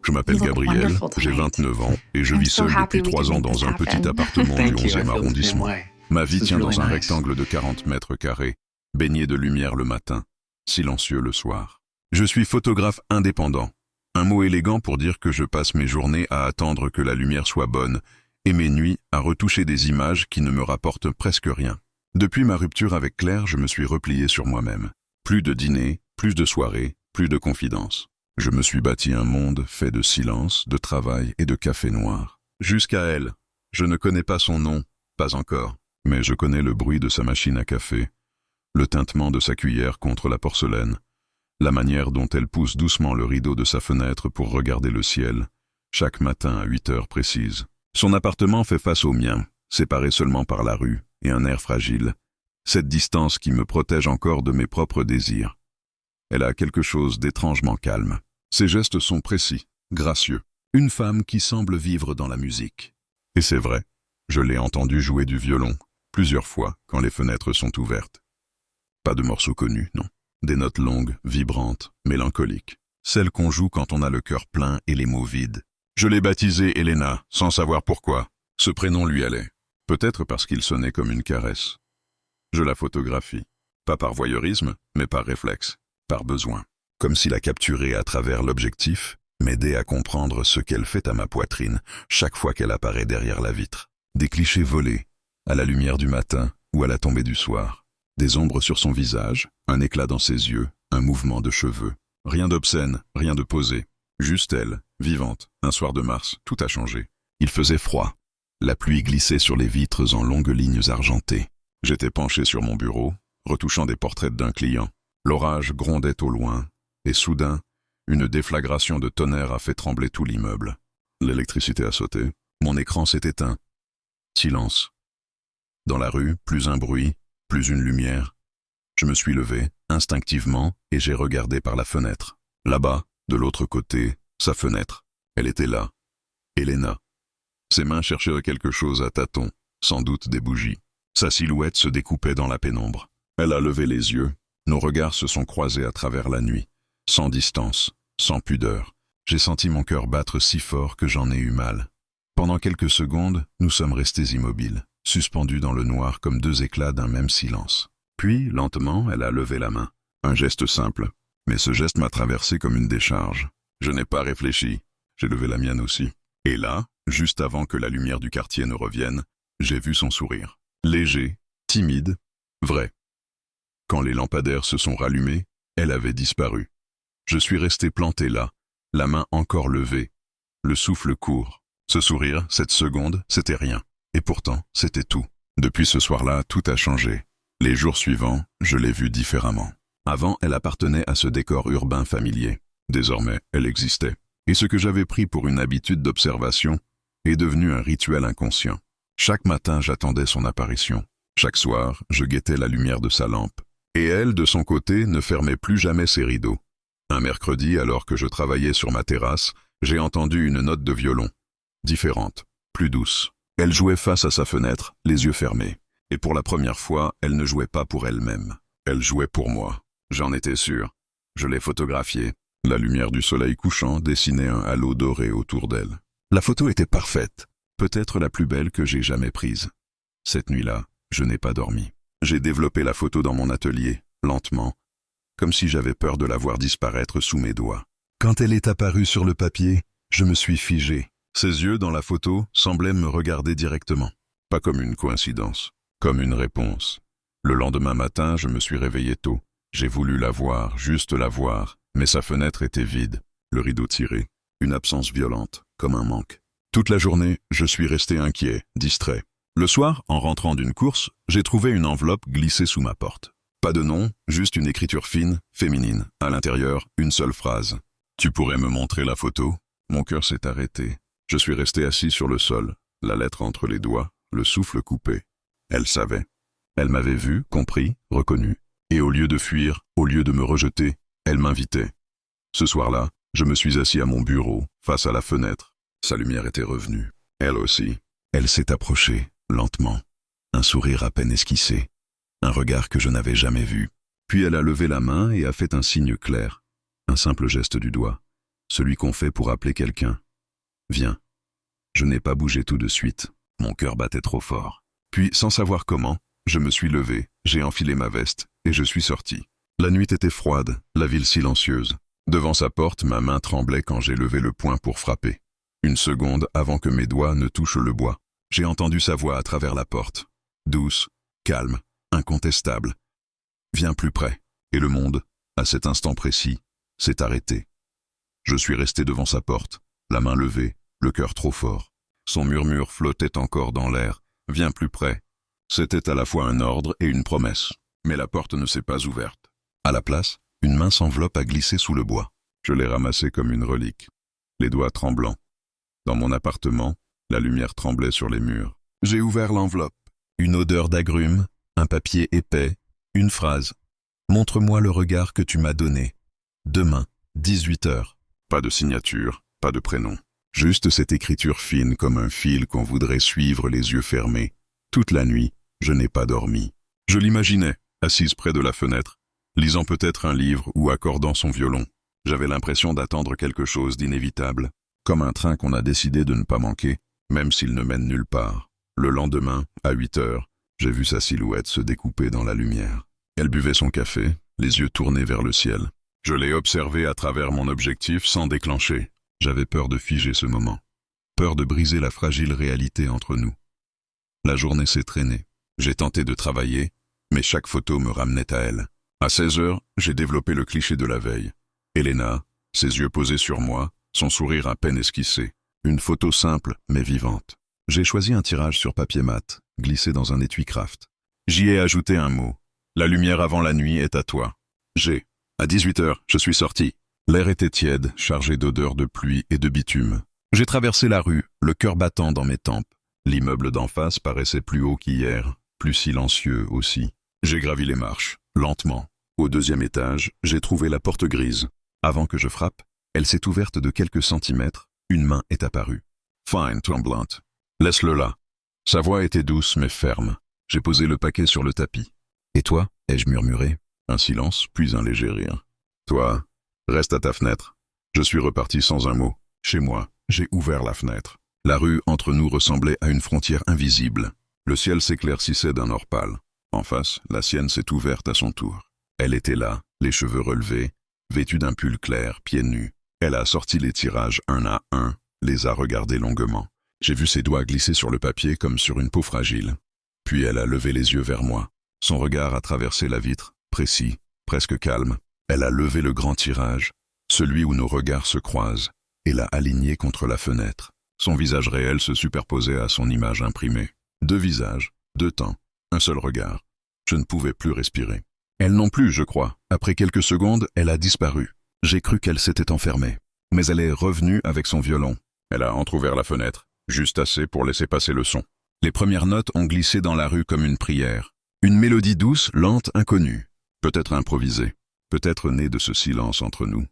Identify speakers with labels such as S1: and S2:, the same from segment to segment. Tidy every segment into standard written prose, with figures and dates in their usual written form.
S1: Je m'appelle
S2: You look
S1: Gabriel,
S2: wonderful
S1: j'ai
S2: tonight.
S1: 29 ans et je
S2: I'm
S1: vis
S2: so
S1: seul
S2: happy
S1: depuis
S2: we
S1: 3
S2: could
S1: ans
S2: make this
S1: dans un petit
S2: happen.
S1: appartement du
S3: Thank you. I
S1: 11e
S3: feel the same
S1: arrondissement.
S3: way.
S1: Ma vie
S3: This is
S1: tient
S3: really
S1: dans un
S3: nice.
S1: rectangle de 40 mètres carrés, baigné de lumière le matin, silencieux le soir. Je suis photographe indépendant. Un mot élégant pour dire que je passe mes journées à attendre que la lumière soit bonne et mes nuits à retoucher des images qui ne me rapportent presque rien. Depuis ma rupture avec Claire, je me suis replié sur moi-même. Plus de dîners, plus de soirées, plus de confidences. Je me suis bâti un monde fait de silence, de travail et de café noir. Jusqu'à elle. Je ne connais pas son nom, pas encore, mais je connais le bruit de sa machine à café, le tintement de sa cuillère contre la porcelaine, la manière dont elle pousse doucement le rideau de sa fenêtre pour regarder le ciel, chaque matin à 8 heures précises. Son appartement fait face au mien, séparé seulement par la rue et un air fragile, cette distance qui me protège encore de mes propres désirs. Elle a quelque chose d'étrangement calme. Ses gestes sont précis, gracieux. Une femme qui semble vivre dans la musique. Et c'est vrai, je l'ai entendue jouer du violon, plusieurs fois, quand les fenêtres sont ouvertes. Pas de morceaux connus, non. Des notes longues, vibrantes, mélancoliques. Celles qu'on joue quand on a le cœur plein et les mots vides. Je l'ai baptisée Elena, sans savoir pourquoi. Ce prénom lui allait. Peut-être parce qu'il sonnait comme une caresse. Je la photographie. Pas par voyeurisme, mais par réflexe, par besoin. Comme si la capturer à travers l'objectif m'aidait à comprendre ce qu'elle fait à ma poitrine chaque fois qu'elle apparaît derrière la vitre. Des clichés volés, à la lumière du matin ou à la tombée du soir. Des ombres sur son visage, un éclat dans ses yeux, un mouvement de cheveux. Rien d'obscène, rien de posé. Juste elle, vivante, un soir de mars, tout a changé. Il faisait froid. La pluie glissait sur les vitres en longues lignes argentées. J'étais penché sur mon bureau, retouchant des portraits d'un client. L'orage grondait au loin, et soudain, une déflagration de tonnerre a fait trembler tout l'immeuble. L'électricité a sauté, mon écran s'est éteint. Silence. Dans la rue, plus un bruit, plus une lumière. Je me suis levé, instinctivement, et j'ai regardé par la fenêtre. Là-bas, de l'autre côté, sa fenêtre. Elle était là. Elena. Ses mains cherchaient quelque chose à tâtons, sans doute des bougies. Sa silhouette se découpait dans la pénombre. Elle a levé les yeux. Nos regards se sont croisés à travers la nuit. Sans distance, sans pudeur. J'ai senti mon cœur battre si fort que j'en ai eu mal. Pendant quelques secondes, nous sommes restés immobiles, suspendus dans le noir comme deux éclats d'un même silence. Puis, lentement, elle a levé la main. Un geste simple. Mais ce geste m'a traversé comme une décharge. Je n'ai pas réfléchi. J'ai levé la mienne aussi. Et là, juste avant que la lumière du quartier ne revienne, j'ai vu son sourire. Léger, timide, vrai. Quand les lampadaires se sont rallumés, elle avait disparu. Je suis resté planté là, la main encore levée, le souffle court. Ce sourire, cette seconde, c'était rien. Et pourtant, c'était tout. Depuis ce soir-là, tout a changé. Les jours suivants, je l'ai vue différemment. Avant, elle appartenait à ce décor urbain familier. Désormais, elle existait. Et ce que j'avais pris pour une habitude d'observation est devenu un rituel inconscient. Chaque matin, j'attendais son apparition. Chaque soir, je guettais la lumière de sa lampe. Et elle, de son côté, ne fermait plus jamais ses rideaux. Un mercredi, alors que je travaillais sur ma terrasse, j'ai entendu une note de violon. Différente, plus douce. Elle jouait face à sa fenêtre, les yeux fermés. Et pour la première fois, elle ne jouait pas pour elle-même. Elle jouait pour moi. J'en étais sûr. Je l'ai photographiée. La lumière du soleil couchant dessinait un halo doré autour d'elle. La photo était parfaite, peut-être la plus belle que j'ai jamais prise. Cette nuit-là, je n'ai pas dormi. J'ai développé la photo dans mon atelier, lentement, comme si j'avais peur de la voir disparaître sous mes doigts. Quand elle est apparue sur le papier, je me suis figé. Ses yeux dans la photo semblaient me regarder directement. Pas comme une coïncidence, comme une réponse. Le lendemain matin, je me suis réveillé tôt. J'ai voulu la voir, juste la voir, mais sa fenêtre était vide, le rideau tiré, une absence violente, comme un manque. Toute la journée, je suis resté inquiet, distrait. Le soir, en rentrant d'une course, j'ai trouvé une enveloppe glissée sous ma porte. Pas de nom, juste une écriture fine, féminine. À l'intérieur, une seule phrase. « Tu pourrais me montrer la photo ?» Mon cœur s'est arrêté. Je suis resté assis sur le sol, la lettre entre les doigts, le souffle coupé. Elle savait. Elle m'avait vu, compris, reconnu. Et au lieu de fuir, au lieu de me rejeter, elle m'invitait. Ce soir-là, je me suis assis à mon bureau, face à la fenêtre. Sa lumière était revenue. Elle aussi. Elle s'est approchée, lentement. Un sourire à peine esquissé. Un regard que je n'avais jamais vu. Puis elle a levé la main et a fait un signe clair. Un simple geste du doigt. celui qu'on fait pour appeler quelqu'un. Viens. Je n'ai pas bougé tout de suite, mon cœur battait trop fort. Puis, sans savoir comment, je me suis levé, j'ai enfilé ma veste, et je suis sorti. La nuit était froide, la ville silencieuse. Devant sa porte, ma main tremblait quand j'ai levé le poing pour frapper. Une seconde avant que mes doigts ne touchent le bois, j'ai entendu sa voix à travers la porte. Douce, calme, incontestable. Viens plus près. Et le monde, à cet instant précis, s'est arrêté. Je suis resté devant sa porte, la main levée, le cœur trop fort. Son murmure flottait encore dans l'air. Viens plus près. C'était à la fois un ordre et une promesse. Mais la porte ne s'est pas ouverte. À la place, une mince enveloppe a glissé sous le bois. Je l'ai ramassée comme une relique, les doigts tremblants. Dans mon appartement, la lumière tremblait sur les murs. J'ai ouvert l'enveloppe. Une odeur d'agrumes, un papier épais, une phrase. Montre-moi le regard que tu m'as donné. Demain, 18 heures. Pas de signature, pas de prénom. Juste cette écriture fine comme un fil qu'on voudrait suivre les yeux fermés. Toute la nuit, je n'ai pas dormi. Je l'imaginais, assise près de la fenêtre, lisant peut-être un livre ou accordant son violon. J'avais l'impression d'attendre quelque chose d'inévitable, comme un train qu'on a décidé de ne pas manquer, même s'il ne mène nulle part. Le lendemain, à 8 heures, j'ai vu sa silhouette se découper dans la lumière. Elle buvait son café, les yeux tournés vers le ciel. Je l'ai observée à travers mon objectif sans déclencher. J'avais peur de figer ce moment, peur de briser la fragile réalité entre nous. La journée s'est traînée. J'ai tenté de travailler, mais chaque photo me ramenait à elle. À 16 heures, j'ai développé le cliché de la veille. Elena, ses yeux posés sur moi, son sourire à peine esquissé. Une photo simple, mais vivante. J'ai choisi un tirage sur papier mat, glissé dans un étui craft. J'y ai ajouté un mot. La lumière avant la nuit est à toi. À 18 heures, je suis sorti. L'air était tiède, chargé d'odeurs de pluie et de bitume. J'ai traversé la rue, le cœur battant dans mes tempes. L'immeuble d'en face paraissait plus haut qu'hier, plus silencieux aussi. J'ai gravi les marches, lentement. Au 2e étage, j'ai trouvé la porte grise. Avant que je frappe, elle s'est ouverte de quelques centimètres, une main est apparue. Fine, tremblante. Laisse-le là. Sa voix était douce mais ferme. J'ai posé le paquet sur le tapis. Et toi, ai-je murmuré. Un silence, puis un léger rire. Toi, reste à ta fenêtre. Je suis reparti sans un mot. Chez moi, j'ai ouvert la fenêtre. La rue entre nous ressemblait à une frontière invisible. Le ciel s'éclaircissait d'un or pâle. En face, la sienne s'est ouverte à son tour. Elle était là, les cheveux relevés, vêtue d'un pull clair, pieds nus. Elle a sorti les tirages un à un, les a regardés longuement. J'ai vu ses doigts glisser sur le papier comme sur une peau fragile. Puis elle a levé les yeux vers moi. Son regard a traversé la vitre, précis, presque calme. Elle a levé le grand tirage, celui où nos regards se croisent, et l'a aligné contre la fenêtre. Son visage réel se superposait à son image imprimée. 2 visages, 2 temps, un seul regard. Je ne pouvais plus respirer. Elle non plus, je crois. Après quelques secondes, elle a disparu. J'ai cru qu'elle s'était enfermée. Mais elle est revenue avec son violon. Elle a entrouvert la fenêtre, juste assez pour laisser passer le son. Les premières notes ont glissé dans la rue comme une prière. Une mélodie douce, lente, inconnue. Peut-être improvisée. Peut-être née de ce silence entre nous.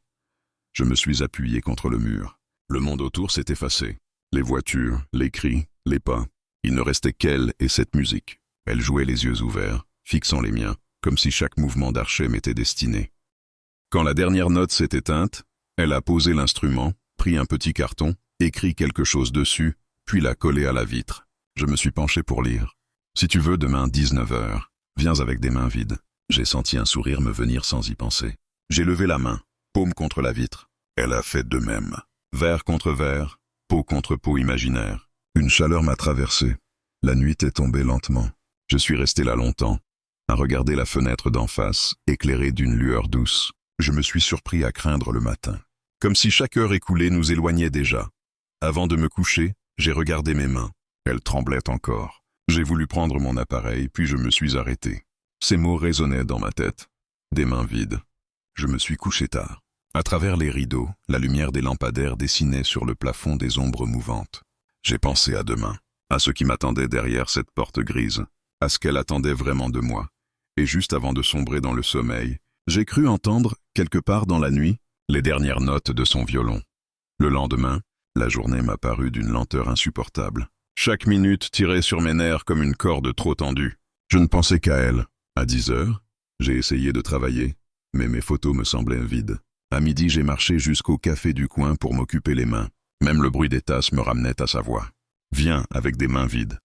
S1: Je me suis appuyé contre le mur. Le monde autour s'est effacé. Les voitures, les cris, les pas. Il ne restait qu'elle et cette musique. Elle jouait les yeux ouverts, fixant les miens, comme si chaque mouvement d'archet m'était destiné. Quand la dernière note s'est éteinte, elle a posé l'instrument, pris un petit carton, écrit quelque chose dessus, puis l'a collé à la vitre. Je me suis penché pour lire. Si tu veux, demain 19 heures, viens avec des mains vides. J'ai senti un sourire me venir sans y penser. J'ai levé la main, paume contre la vitre. Elle a fait de même. Verre contre verre, peau contre peau imaginaire. Une chaleur m'a traversé. La nuit est tombée lentement. Je suis resté là longtemps, à regarder la fenêtre d'en face, éclairée d'une lueur douce. Je me suis surpris à craindre le matin. Comme si chaque heure écoulée nous éloignait déjà. Avant de me coucher, j'ai regardé mes mains. Elles tremblaient encore. J'ai voulu prendre mon appareil, puis je me suis arrêté. Ces mots résonnaient dans ma tête. Des mains vides. Je me suis couché tard. À travers les rideaux, la lumière des lampadaires dessinait sur le plafond des ombres mouvantes. J'ai pensé à demain, à ce qui m'attendait derrière cette porte grise, à ce qu'elle attendait vraiment de moi. Et juste avant de sombrer dans le sommeil, j'ai cru entendre, quelque part dans la nuit, les dernières notes de son violon. Le lendemain, la journée m'a paru d'une lenteur insupportable. Chaque minute tirait sur mes nerfs comme une corde trop tendue. Je ne pensais qu'à elle. À 10 heures, j'ai essayé de travailler, mais mes photos me semblaient vides. À midi, j'ai marché jusqu'au café du coin pour m'occuper les mains. Même le bruit des tasses me ramenait à sa voix. « Viens avec des mains vides ».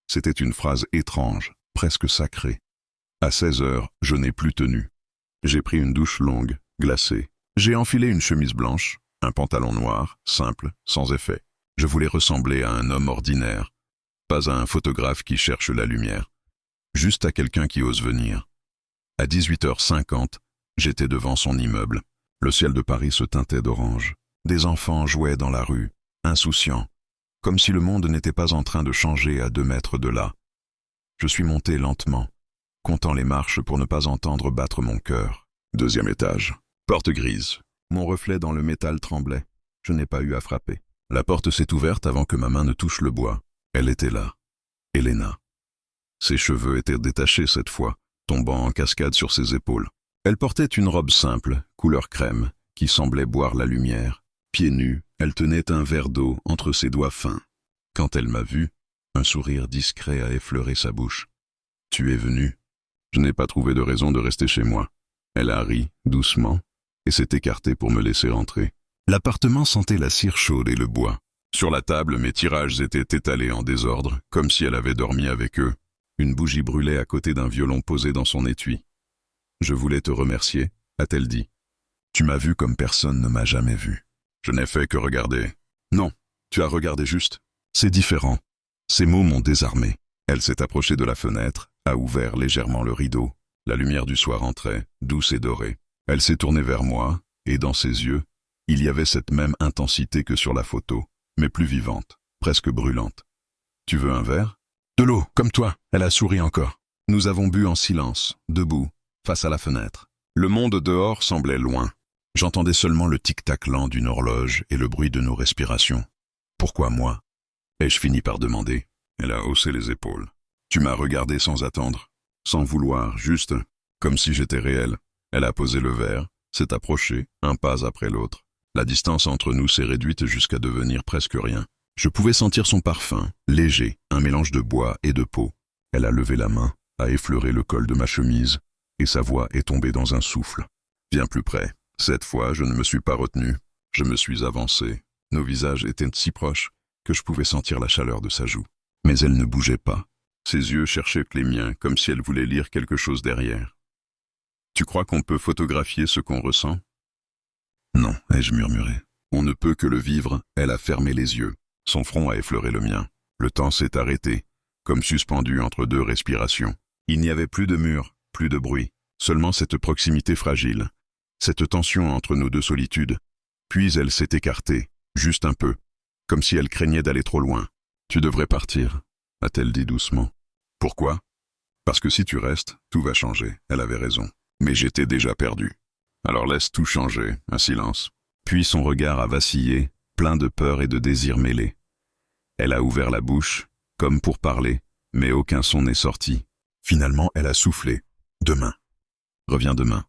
S1: C'était une phrase étrange, presque sacrée. À 16 heures, je n'ai plus tenu. J'ai pris une douche longue, glacée. J'ai enfilé une chemise blanche, un pantalon noir, simple, sans effet. Je voulais ressembler à un homme ordinaire, pas à un photographe qui cherche la lumière, juste à quelqu'un qui ose venir. À 18h50, j'étais devant son immeuble. Le ciel de Paris se teintait d'orange. Des enfants jouaient dans la rue, insouciants, comme si le monde n'était pas en train de changer à 2 mètres de là. Je suis monté lentement, comptant les marches pour ne pas entendre battre mon cœur. 2e étage. Porte grise. Mon reflet dans le métal tremblait. Je n'ai pas eu à frapper. La porte s'est ouverte avant que ma main ne touche le bois. Elle était là. Elena. Ses cheveux étaient détachés cette fois, tombant en cascade sur ses épaules. Elle portait une robe simple, couleur crème, qui semblait boire la lumière. Pieds nus, elle tenait un verre d'eau entre ses doigts fins. Quand elle m'a vu, un sourire discret a effleuré sa bouche. « Tu es venu ?» Je n'ai pas trouvé de raison de rester chez moi. Elle a ri, doucement, et s'est écartée pour me laisser entrer. L'appartement sentait la cire chaude et le bois. Sur la table, mes tirages étaient étalés en désordre, comme si elle avait dormi avec eux. Une bougie brûlait à côté d'un violon posé dans son étui. « Je voulais te remercier », a-t-elle dit. « Tu m'as vu comme personne ne m'a jamais vu. Je n'ai fait que regarder. » « Non, tu as regardé juste. C'est différent. » Ces mots m'ont désarmé. Elle s'est approchée de la fenêtre, a ouvert légèrement le rideau. La lumière du soir entrait, douce et dorée. Elle s'est tournée vers moi, et dans ses yeux, il y avait cette même intensité que sur la photo, mais plus vivante, presque brûlante. « Tu veux un verre ?»« De l'eau, comme toi. » Elle a souri encore. Nous avons bu en silence, debout, face à la fenêtre. Le monde dehors semblait loin. J'entendais seulement le tic-tac lent d'une horloge et le bruit de nos respirations. « Pourquoi moi ?» ai-je fini par demander. Elle a haussé les épaules. « Tu m'as regardé sans attendre, sans vouloir, juste, comme si j'étais réel. » Elle a posé le verre, s'est approchée, un pas après l'autre. La distance entre nous s'est réduite jusqu'à devenir presque rien. Je pouvais sentir son parfum, léger, un mélange de bois et de peau. Elle a levé la main, a effleuré le col de ma chemise, et sa voix est tombée dans un souffle. « Viens plus près. » Cette fois, je ne me suis pas retenu. Je me suis avancé. Nos visages étaient si proches que je pouvais sentir la chaleur de sa joue. Mais elle ne bougeait pas. Ses yeux cherchaient les miens, comme si elle voulait lire quelque chose derrière. « Tu crois qu'on peut photographier ce qu'on ressent ?»« Non, ai-je murmuré. On ne peut que le vivre. » Elle a fermé les yeux. Son front a effleuré le mien. Le temps s'est arrêté, comme suspendu entre 2 respirations. Il n'y avait plus de mur, plus de bruit, seulement cette proximité fragile, cette tension entre nos 2 solitudes. Puis elle s'est écartée, juste un peu, comme si elle craignait d'aller trop loin. « Tu devrais partir », a-t-elle dit doucement. « Pourquoi ?»« Parce que si tu restes, tout va changer. » Elle avait raison. Mais j'étais déjà perdu. Alors laisse tout changer, un silence. Puis son regard a vacillé, plein de peur et de désir mêlés. Elle a ouvert la bouche, comme pour parler, mais aucun son n'est sorti. Finalement, elle a soufflé. « Demain. Reviens demain. »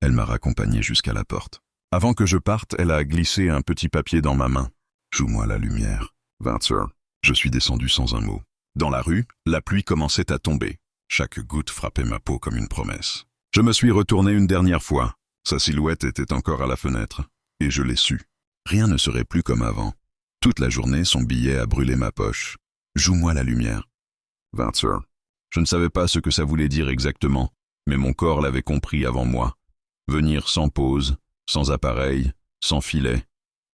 S1: Elle m'a raccompagné jusqu'à la porte. Avant que je parte, elle a glissé un petit papier dans ma main. « Joue-moi la lumière. » 20 heures. Je suis descendu sans un mot. Dans la rue, la pluie commençait à tomber. Chaque goutte frappait ma peau comme une promesse. Je me suis retourné une dernière fois. Sa silhouette était encore à la fenêtre. Et je l'ai su. Rien ne serait plus comme avant. Toute la journée, son billet a brûlé ma poche. « Joue-moi la lumière. » 20 heures. Je ne savais pas ce que ça voulait dire exactement, mais mon corps l'avait compris avant moi. Venir sans pause, sans appareil, sans filet.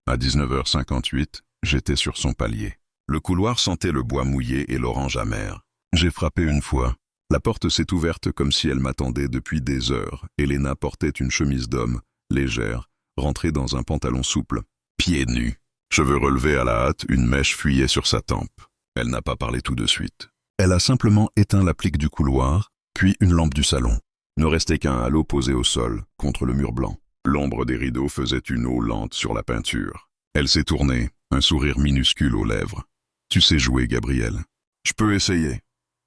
S1: À 19h58, j'étais sur son palier. Le couloir sentait le bois mouillé et l'orange amer. J'ai frappé une fois. La porte s'est ouverte comme si elle m'attendait depuis des heures. Elena portait une chemise d'homme, légère, rentrée dans un pantalon souple. Pieds nus. Cheveux relevés à la hâte, une mèche fuyait sur sa tempe. Elle n'a pas parlé tout de suite. Elle a simplement éteint l'applique du couloir, puis une lampe du salon. Ne restait qu'un halo posé au sol, contre le mur blanc. L'ombre des rideaux faisait une eau lente sur la peinture. Elle s'est tournée, un sourire minuscule aux lèvres. « Tu sais jouer, Gabriel. »« Je peux essayer. »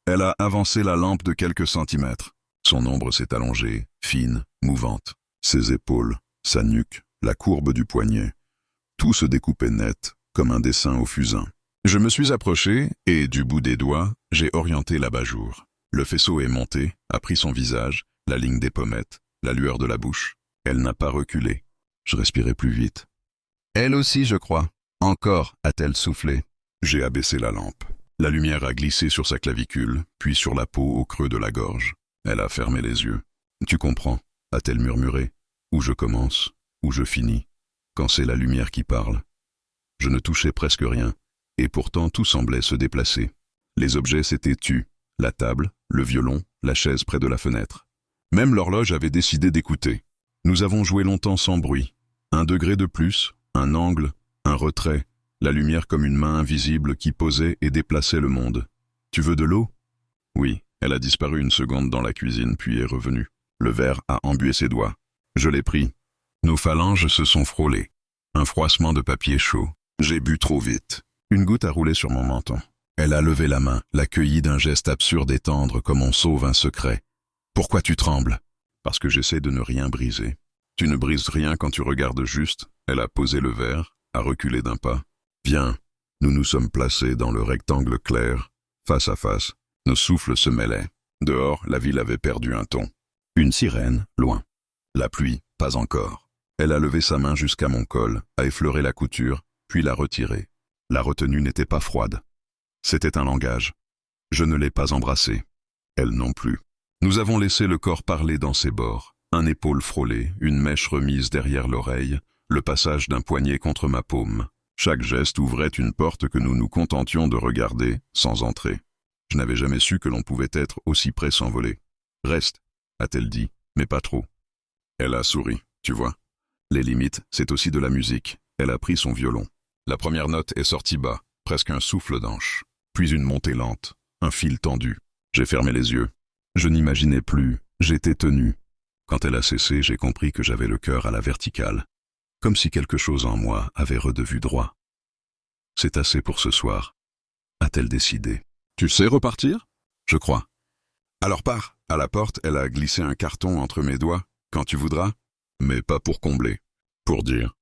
S1: Elle a avancé la lampe de quelques centimètres. Son ombre s'est allongée, fine, mouvante. Ses épaules, sa nuque, la courbe du poignet. Tout se découpait net, comme un dessin au fusain. Je me suis approché et, du bout des doigts, j'ai orienté l'abat-jour. Le faisceau est monté, a pris son visage, la ligne des pommettes, la lueur de la bouche. Elle n'a pas reculé. Je respirais plus vite. Elle aussi, je crois. Encore, a-t-elle soufflé. J'ai abaissé la lampe. La lumière a glissé sur sa clavicule, puis sur la peau au creux de la gorge. Elle a fermé les yeux. Tu comprends, a-t-elle murmuré. Où je commence, où je finis, quand c'est la lumière qui parle. Je ne touchais presque rien, et pourtant tout semblait se déplacer. Les objets s'étaient tus, la table, le violon, la chaise près de la fenêtre. Même l'horloge avait décidé d'écouter. Nous avons joué longtemps sans bruit. 1 degré de plus, un angle, un retrait, la lumière comme une main invisible qui posait et déplaçait le monde. Tu veux de l'eau? Oui, elle a disparu une seconde dans la cuisine puis est revenue. Le verre a embué ses doigts. Je l'ai pris. Nos phalanges se sont frôlées. Un froissement de papier chaud. J'ai bu trop vite. Une goutte a roulé sur mon menton. Elle a levé la main, l'accueillit d'un geste absurde et tendre comme on sauve un secret. Pourquoi tu trembles? Parce que j'essaie de ne rien briser. Tu ne brises rien quand tu regardes juste. Elle a posé le verre, a reculé d'un pas. Viens, nous nous sommes placés dans le rectangle clair, face à face. Nos souffles se mêlaient. Dehors, la ville avait perdu un ton. Une sirène, loin. La pluie, pas encore. Elle a levé sa main jusqu'à mon col, a effleuré la couture, puis l'a retirée. La retenue n'était pas froide. C'était un langage. Je ne l'ai pas embrassée. Elle non plus. Nous avons laissé le corps parler dans ses bords. Un épaule frôlée, une mèche remise derrière l'oreille, le passage d'un poignet contre ma paume. Chaque geste ouvrait une porte que nous nous contentions de regarder, sans entrer. Je n'avais jamais su que l'on pouvait être aussi près sans voler. « Reste », a-t-elle dit, mais pas trop. Elle a souri, tu vois. Les limites, c'est aussi de la musique. Elle a pris son violon. La première note est sortie bas, presque un souffle d'anche. Puis une montée lente, un fil tendu. J'ai fermé les yeux. Je n'imaginais plus, j'étais tenu. Quand elle a cessé, j'ai compris que j'avais le cœur à la verticale. Comme si quelque chose en moi avait redevu droit. C'est assez pour ce soir, a-t-elle décidé. Tu sais repartir? Je crois. Alors pars. À la porte, elle a glissé un carton entre mes doigts. Quand tu voudras, mais pas pour combler. Pour dire.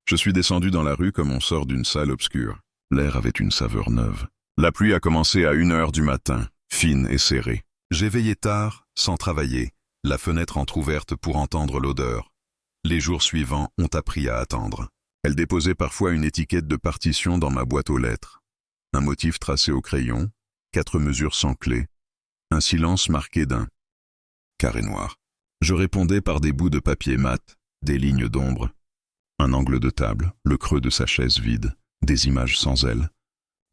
S1: Je suis descendu dans la rue comme on sort d'une salle obscure. L'air avait une saveur neuve. La pluie a commencé à 1 heure du matin, fine et serrée. J'ai veillé tard, sans travailler, la fenêtre entr'ouverte pour entendre l'odeur. Les jours suivants ont appris à attendre. Elle déposait parfois une étiquette de partition dans ma boîte aux lettres. Un motif tracé au crayon, 4 mesures sans clé, un silence marqué d'un carré noir. Je répondais par des bouts de papier mat, des lignes d'ombre. Un angle de table, le creux de sa chaise vide, des images sans elle,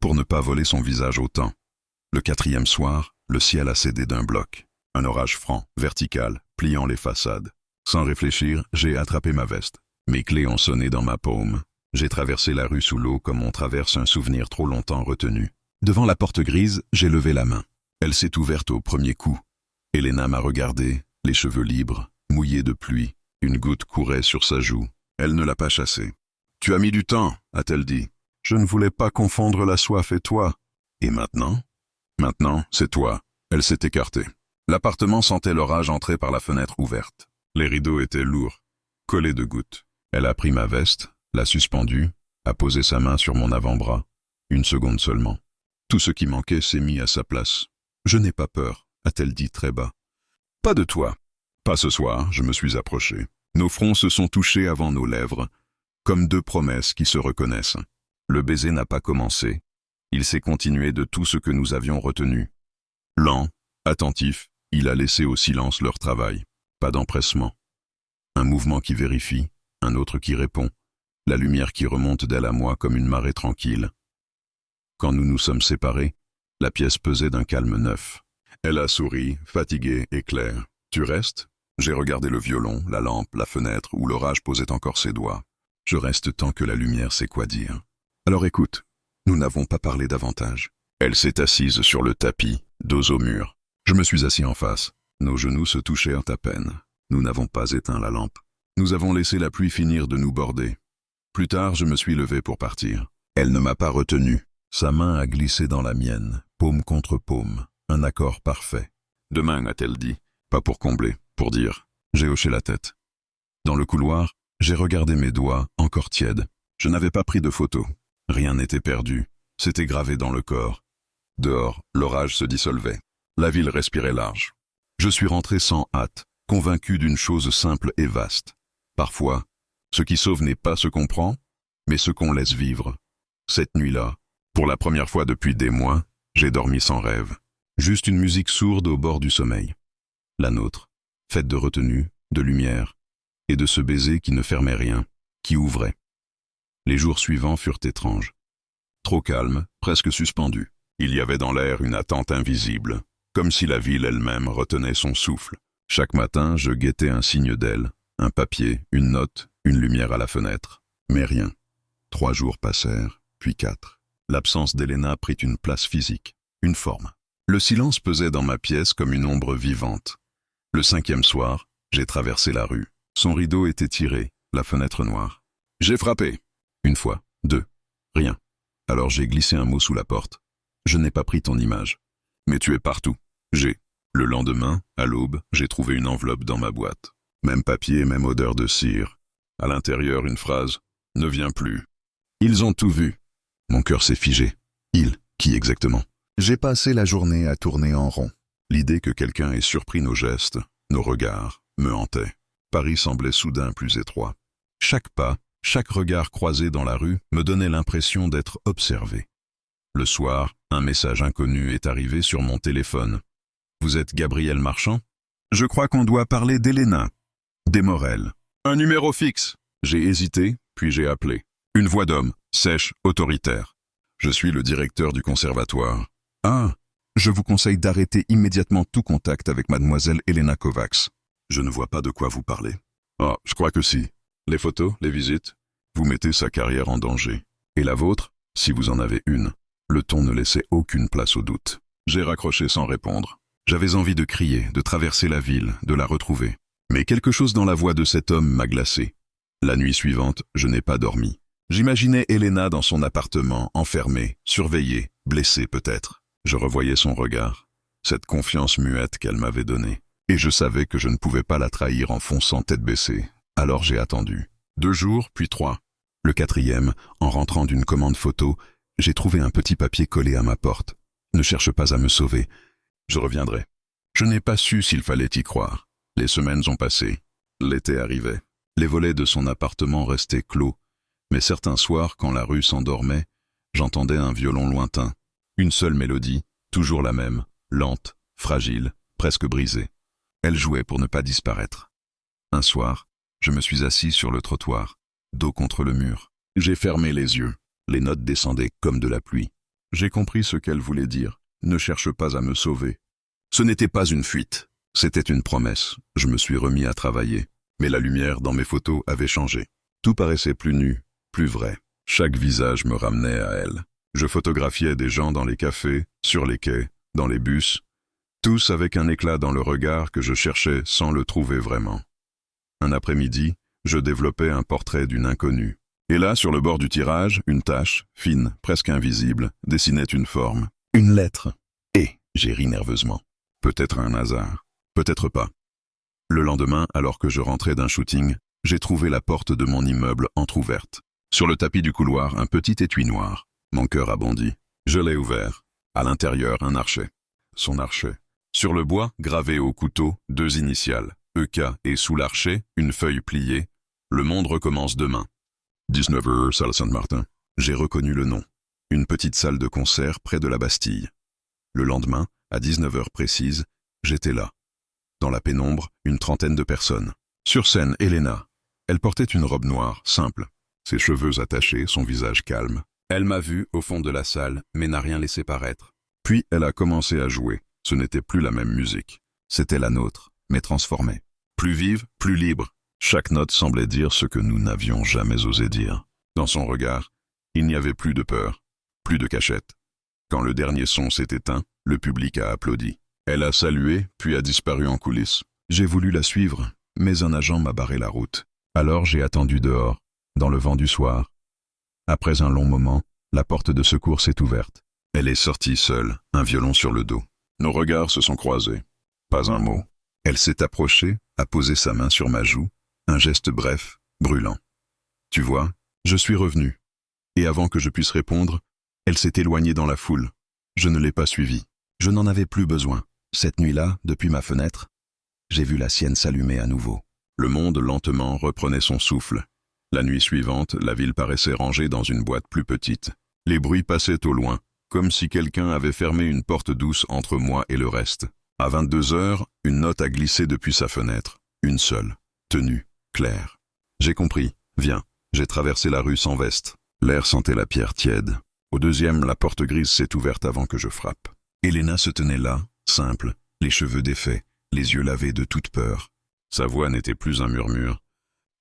S1: pour ne pas voler son visage au temps. Le 4e soir, le ciel a cédé d'un bloc. Un orage franc, vertical, pliant les façades. Sans réfléchir, j'ai attrapé ma veste. Mes clés ont sonné dans ma paume. J'ai traversé la rue sous l'eau comme on traverse un souvenir trop longtemps retenu. Devant la porte grise, j'ai levé la main. Elle s'est ouverte au premier coup. Elena m'a regardé, les cheveux libres, mouillés de pluie. Une goutte courait sur sa joue. Elle ne l'a pas chassée. « Tu as mis du temps », a-t-elle dit. « Je ne voulais pas confondre la soif et toi. »« Et maintenant ?»« Maintenant, c'est toi. » Elle s'est écartée. L'appartement sentait l'orage entrer par la fenêtre ouverte. Les rideaux étaient lourds, collés de gouttes. Elle a pris ma veste, l'a suspendue, a posé sa main sur mon avant-bras. 1 seconde seulement. Tout ce qui manquait s'est mis à sa place. « Je n'ai pas peur », a-t-elle dit très bas. « Pas de toi. » Pas ce soir, je me suis approché. Nos fronts se sont touchés avant nos lèvres, comme 2 promesses qui se reconnaissent. Le baiser n'a pas commencé. Il s'est continué de tout ce que nous avions retenu. Lent, attentif, il a laissé au silence leur travail. Pas d'empressement. Un mouvement qui vérifie, un autre qui répond. La lumière qui remonte d'elle à moi comme une marée tranquille. Quand nous nous sommes séparés, la pièce pesait d'un calme neuf. Elle a souri, fatiguée et claire. « Tu restes ?» J'ai regardé le violon, la lampe, la fenêtre où l'orage posait encore ses doigts. Je reste tant que la lumière sait quoi dire. Alors écoute, nous n'avons pas parlé davantage. Elle s'est assise sur le tapis, dos au mur. Je me suis assis en face. Nos genoux se touchèrent à peine. Nous n'avons pas éteint la lampe. Nous avons laissé la pluie finir de nous border. Plus tard, je me suis levé pour partir. Elle ne m'a pas retenu. Sa main a glissé dans la mienne, paume contre paume, un accord parfait. « Demain », a-t-elle dit, pas pour combler, pour dire. J'ai hoché la tête. Dans le couloir, j'ai regardé mes doigts, encore tièdes. Je n'avais pas pris de photo. Rien n'était perdu. C'était gravé dans le corps. Dehors, l'orage se dissolvait. La ville respirait large. Je suis rentré sans hâte, convaincu d'une chose simple et vaste. Parfois, Ce qui sauve n'est pas ce qu'on prend, mais ce qu'on laisse vivre. Cette nuit-là, pour la première fois depuis des mois, j'ai dormi sans rêve. Juste une musique sourde au bord du sommeil. La nôtre, faite de retenue, de lumière, et de ce baiser qui ne fermait rien, qui ouvrait. Les jours suivants furent étranges. Trop calmes, presque suspendus. Il y avait dans l'air une attente invisible, comme si la ville elle-même retenait son souffle. Chaque matin, je guettais un signe d'elle, un papier, une note, une lumière à la fenêtre. Mais rien. 3 jours passèrent, puis 4. L'absence d'Elena prit une place physique, une forme. Le silence pesait dans ma pièce comme une ombre vivante. Le 5e soir, j'ai traversé la rue. Son rideau était tiré, la fenêtre noire. J'ai frappé. 1 fois, 2. Rien. Alors j'ai glissé un mot sous la porte. Je n'ai pas pris ton image. Mais tu es partout. Le lendemain, à l'aube, j'ai trouvé une enveloppe dans ma boîte. Même papier, même odeur de cire. À l'intérieur, une phrase. Ne viens plus. Ils ont tout vu. Mon cœur s'est figé. Qui exactement? J'ai passé la journée à tourner en rond. L'idée que quelqu'un ait surpris nos gestes, nos regards, me hantait. Paris semblait soudain plus étroit. Chaque pas, chaque regard croisé dans la rue me donnait l'impression d'être observé. Le soir, un message inconnu est arrivé sur mon téléphone. Vous êtes Gabriel Marchand? Je crois qu'on doit parler d'Elena. Desmorel. Un numéro fixe. J'ai hésité, puis j'ai appelé. Une voix d'homme, sèche, autoritaire. Je suis le directeur du conservatoire. Ah, je vous conseille d'arrêter immédiatement tout contact avec mademoiselle Elena Kovacs. Je ne vois pas de quoi vous parlez. Ah, je crois que si. Les photos, les visites, vous mettez sa carrière en danger. Et la vôtre, si vous en avez une. Le ton ne laissait aucune place au doute. J'ai raccroché sans répondre. J'avais envie de crier, de traverser la ville, de la retrouver. Mais quelque chose dans la voix de cet homme m'a glacé. La nuit suivante, je n'ai pas dormi. J'imaginais Elena dans son appartement, enfermée, surveillée, blessée peut-être. Je revoyais son regard, cette confiance muette qu'elle m'avait donnée. Et je savais que je ne pouvais pas la trahir en fonçant tête baissée. Alors j'ai attendu. 2 jours, puis 3. Le 4e, en rentrant d'une commande photo, j'ai trouvé un petit papier collé à ma porte. Ne cherche pas à me sauver. Je reviendrai. Je n'ai pas su s'il fallait y croire. Les semaines ont passé. L'été arrivait. Les volets de son appartement restaient clos. Mais certains soirs, quand la rue s'endormait, j'entendais un violon lointain. Une seule mélodie, toujours la même, lente, fragile, presque brisée. Elle jouait pour ne pas disparaître. Un soir, je me suis assis sur le trottoir, dos contre le mur. J'ai fermé les yeux. Les notes descendaient comme de la pluie. J'ai compris ce qu'elle voulait dire. Ne cherche pas à me sauver. Ce n'était pas une fuite. C'était une promesse. Je me suis remis à travailler. Mais la lumière dans mes photos avait changé. Tout paraissait plus nu, plus vrai. Chaque visage me ramenait à elle. Je photographiais des gens dans les cafés, sur les quais, dans les bus, tous avec un éclat dans le regard que je cherchais sans le trouver vraiment. Un après-midi, je développais un portrait d'une inconnue. Et là, sur le bord du tirage, une tache, fine, presque invisible, dessinait une forme. Une lettre. Et j'ai ri nerveusement. Peut-être un hasard. Peut-être pas. Le lendemain, alors que je rentrais d'un shooting, j'ai trouvé la porte de mon immeuble entr'ouverte. Sur le tapis du couloir, un petit étui noir. Mon cœur a bondi. Je l'ai ouvert. À l'intérieur, un archet. Son archet. Sur le bois, gravé au couteau, 2 initiales. EK et sous l'archet, une feuille pliée. Le monde recommence demain. 19h, salle Saint-Martin. J'ai reconnu le nom. Une petite salle de concert près de la Bastille. Le lendemain, à 19h précise, j'étais là. Dans la pénombre, une trentaine de personnes. Sur scène, Elena. Elle portait une robe noire, simple. Ses cheveux attachés, son visage calme. Elle m'a vu au fond de la salle, mais n'a rien laissé paraître. Puis elle a commencé à jouer. Ce n'était plus la même musique. C'était la nôtre, mais transformée. Plus vive, plus libre. Chaque note semblait dire ce que nous n'avions jamais osé dire. Dans son regard, il n'y avait plus de peur, plus de cachette. Quand le dernier son s'est éteint, le public a applaudi. Elle a salué, puis a disparu en coulisses. J'ai voulu la suivre, mais un agent m'a barré la route. Alors j'ai attendu dehors, dans le vent du soir. Après un long moment, la porte de secours s'est ouverte. Elle est sortie seule, un violon sur le dos. Nos regards se sont croisés. Pas un mot. Elle s'est approchée, a posé sa main sur ma joue, un geste bref, brûlant. Tu vois, je suis revenu. Et avant que je puisse répondre, elle s'est éloignée dans la foule. Je ne l'ai pas suivie. Je n'en avais plus besoin. Cette nuit-là, depuis ma fenêtre, j'ai vu la sienne s'allumer à nouveau. Le monde lentement reprenait son souffle. La nuit suivante, la ville paraissait rangée dans une boîte plus petite. Les bruits passaient au loin, comme si quelqu'un avait fermé une porte douce entre moi et le reste. À 22 heures, une note a glissé depuis sa fenêtre. Une seule. Tenue. Claire. J'ai compris. Viens. J'ai traversé la rue sans veste. L'air sentait la pierre tiède. Au deuxième, la porte grise s'est ouverte avant que je frappe. Elena se tenait là, simple, les cheveux défaits, les yeux lavés de toute peur. Sa voix n'était plus un murmure.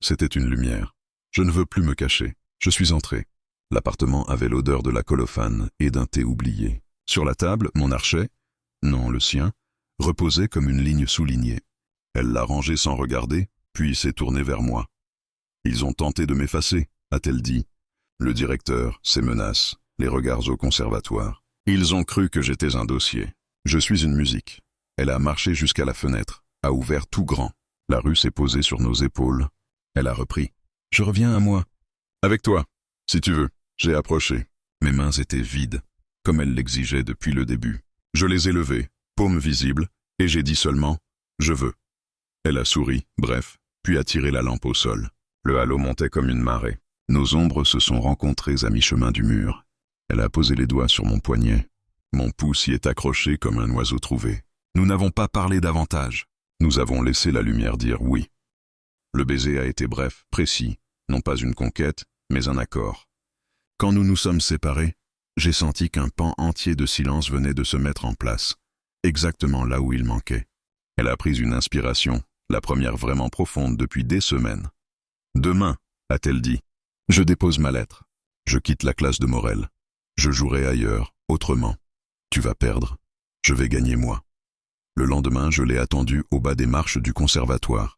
S1: C'était une lumière. Je ne veux plus me cacher. Je suis entré. L'appartement avait l'odeur de la colophane et d'un thé oublié. Sur la table, mon archet, non le sien, reposait comme une ligne soulignée. Elle l'a rangé sans regarder, puis s'est tournée vers moi. « Ils ont tenté de m'effacer », a-t-elle dit. Le directeur, ses menaces, les regards au conservatoire. Ils ont cru que j'étais un dossier. Je suis une musique. Elle a marché jusqu'à la fenêtre, a ouvert tout grand. La rue s'est posée sur nos épaules. Elle a repris. « Je reviens à moi. »« Avec toi, si tu veux. » J'ai approché. Mes mains étaient vides, comme elle l'exigeait depuis le début. Je les ai levées, paumes visibles, et j'ai dit seulement « Je veux ». Elle a souri, bref, puis a tiré la lampe au sol. Le halo montait comme une marée. Nos ombres se sont rencontrées à mi-chemin du mur. Elle a posé les doigts sur mon poignet. Mon pouce y est accroché comme un oiseau trouvé. Nous n'avons pas parlé davantage. Nous avons laissé la lumière dire oui. Le baiser a été bref, précis, non pas une conquête, mais un accord. Quand nous nous sommes séparés, j'ai senti qu'un pan entier de silence venait de se mettre en place, exactement là où il manquait. Elle a pris une inspiration, la première vraiment profonde depuis des semaines. « Demain, a-t-elle dit, je dépose ma lettre. Je quitte la classe de Morel. Je jouerai ailleurs, autrement. Tu vas perdre. Je vais gagner moi. » Le lendemain, je l'ai attendue au bas des marches du conservatoire.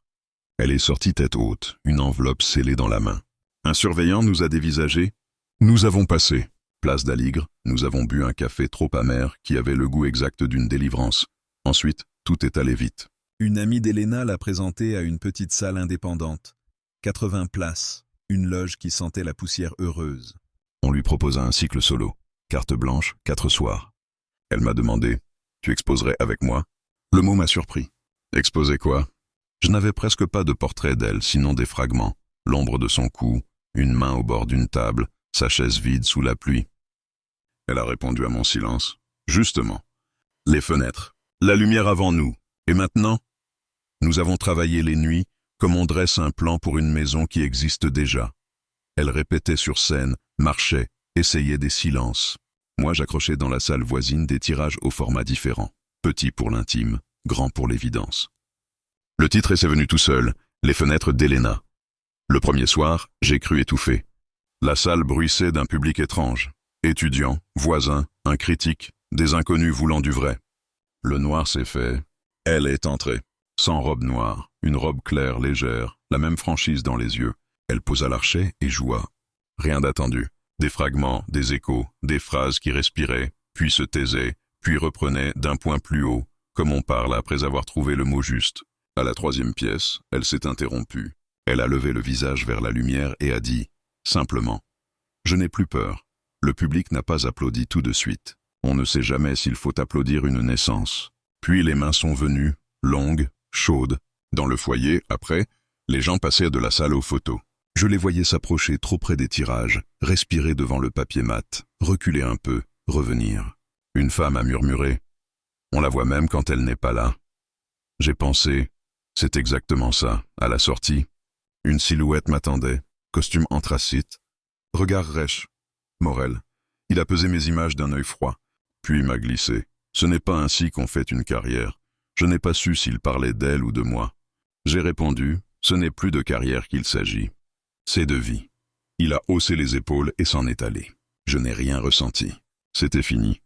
S1: Elle est sortie tête haute, une enveloppe scellée dans la main. Un surveillant nous a dévisagés. Nous avons passé. Place d'Aligre, nous avons bu un café trop amer qui avait le goût exact d'une délivrance. Ensuite, tout est allé vite. Une amie d'Elena l'a présentée à une petite salle indépendante. 80 places, une loge qui sentait la poussière heureuse. On lui proposa un cycle solo. Carte blanche, 4 soirs. Elle m'a demandé « Tu exposerais avec moi ?» Le mot m'a surpris. Exposer quoi? Je n'avais presque pas de portrait d'elle, sinon des fragments. L'ombre de son cou, une main au bord d'une table, sa chaise vide sous la pluie. Elle a répondu à mon silence. Justement. Les fenêtres. La lumière avant nous. Et maintenant? Nous avons travaillé les nuits, comme on dresse un plan pour une maison qui existe déjà. Elle répétait sur scène, marchait, essayait des silences. Moi, j'accrochais dans la salle voisine des tirages au format différent. Petit pour l'intime, grand pour l'évidence. Le titre s'est venu tout seul, Les fenêtres d'Elena. Le premier soir, j'ai cru étouffer. La salle bruissait d'un public étrange. Étudiants, voisins, un critique, des inconnus voulant du vrai. Le noir s'est fait. Elle est entrée. Sans robe noire, une robe claire, légère, la même franchise dans les yeux. Elle posa l'archet et joua. Rien d'attendu. Des fragments, des échos, des phrases qui respiraient, puis se taisaient, puis reprenaient d'un point plus haut, comme on parle après avoir trouvé le mot juste. À la troisième pièce, elle s'est interrompue. Elle a levé le visage vers la lumière et a dit, simplement, « Je n'ai plus peur. » Le public n'a pas applaudi tout de suite. On ne sait jamais s'il faut applaudir une naissance. Puis les mains sont venues, longues, chaudes. Dans le foyer, après, les gens passèrent de la salle aux photos. Je les voyais s'approcher trop près des tirages, respirer devant le papier mat, reculer un peu, revenir. Une femme a murmuré. On la voit même quand elle n'est pas là. J'ai pensé, c'est exactement ça, à la sortie. Une silhouette m'attendait, costume anthracite, regard rêche. Morel. Il a pesé mes images d'un œil froid, puis m'a glissé. Ce n'est pas ainsi qu'on fait une carrière. Je n'ai pas su s'il parlait d'elle ou de moi. J'ai répondu, ce n'est plus de carrière qu'il s'agit. C'est de vie. Il a haussé les épaules et s'en est allé. Je n'ai rien ressenti. C'était fini.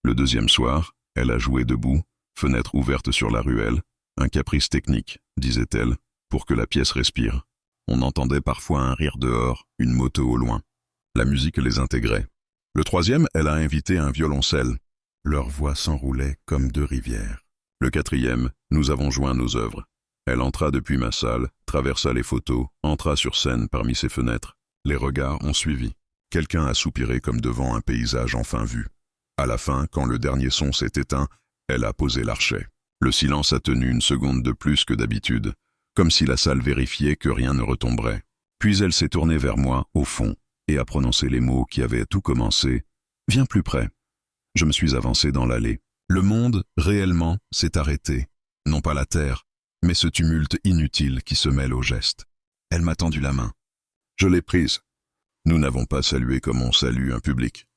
S1: Le deuxième soir, elle a joué debout, fenêtre ouverte sur la ruelle, un caprice technique, disait-elle, pour que la pièce respire. On entendait parfois un rire dehors, une moto au loin. La musique les intégrait. Le troisième, elle a invité un violoncelle. Leurs voix s'enroulaient comme deux rivières. Le quatrième, nous avons joint nos œuvres. Elle entra depuis ma salle, traversa les photos, entra sur scène parmi ses fenêtres. Les regards ont suivi. Quelqu'un a soupiré comme devant un paysage enfin vu. À la fin, quand le dernier son s'est éteint, elle a posé l'archet. Le silence a tenu une seconde de plus que d'habitude, comme si la salle vérifiait que rien ne retomberait. Puis elle s'est tournée vers moi, au fond, et a prononcé les mots qui avaient tout commencé. « Viens plus près ». Je me suis avancé dans l'allée. Le monde, réellement, s'est arrêté. Non pas la terre, mais ce tumulte inutile qui se mêle aux gestes. Elle m'a tendu la main. Je l'ai prise. Nous n'avons pas salué comme on salue un public.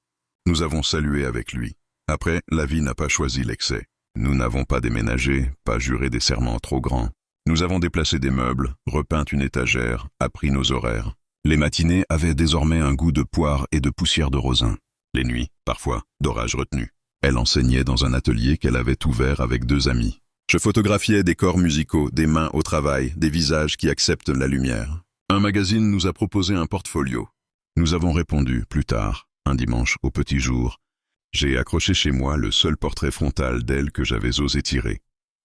S1: Nous avons salué avec lui. Après, la vie n'a pas choisi l'excès. Nous n'avons pas déménagé, pas juré des serments trop grands. Nous avons déplacé des meubles, repeint une étagère, appris nos horaires. Les matinées avaient désormais un goût de poire et de poussière de rosin. Les nuits, parfois, d'orage retenu. Elle enseignait dans un atelier qu'elle avait ouvert avec 2 amis. Je photographiais des corps musicaux, des mains au travail, des visages qui acceptent la lumière. Un magazine nous a proposé un portfolio. Nous avons répondu, plus tard, un dimanche au petit jour. J'ai accroché chez moi le seul portrait frontal d'elle que j'avais osé tirer.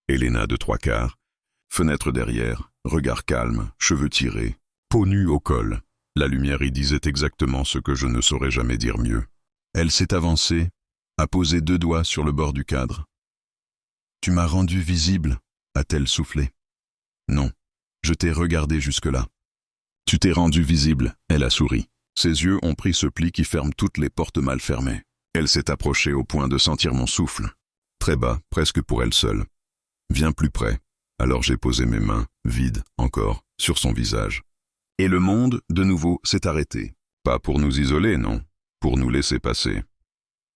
S1: Helena de 3/4, fenêtre derrière, regard calme, cheveux tirés, peau nue au col. La lumière y disait exactement ce que je ne saurais jamais dire mieux. Elle s'est avancée, a posé 2 doigts sur le bord du cadre. « Tu m'as rendu visible », a-t-elle soufflé. « Non, je t'ai regardé jusque-là. »« Tu t'es rendu visible », elle a souri. Ses yeux ont pris ce pli qui ferme toutes les portes mal fermées. Elle s'est approchée au point de sentir mon souffle. Très bas, presque pour elle seule. « Viens plus près ». Alors j'ai posé mes mains, vides encore, sur son visage. Et le monde, de nouveau, s'est arrêté. Pas pour nous isoler, non, pour nous laisser passer.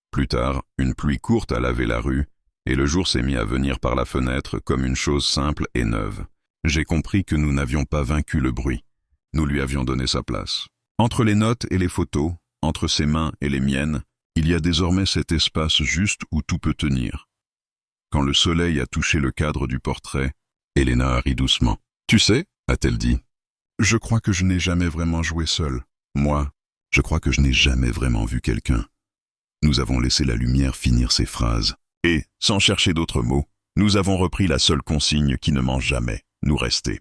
S1: Plus tard, une pluie courte a lavé la rue, et le jour s'est mis à venir par la fenêtre comme une chose simple et neuve. J'ai compris que nous n'avions pas vaincu le bruit. Nous lui avions donné sa place. Entre les notes et les photos, entre ses mains et les miennes, il y a désormais cet espace juste où tout peut tenir. Quand le soleil a touché le cadre du portrait, Helena a ri doucement. « Tu sais, a-t-elle dit, je crois que je n'ai jamais vraiment joué seul. Moi, je crois que je n'ai jamais vraiment vu quelqu'un. » Nous avons laissé la lumière finir ses phrases. Et, sans chercher d'autres mots, nous avons repris la seule consigne qui ne mange jamais, nous rester.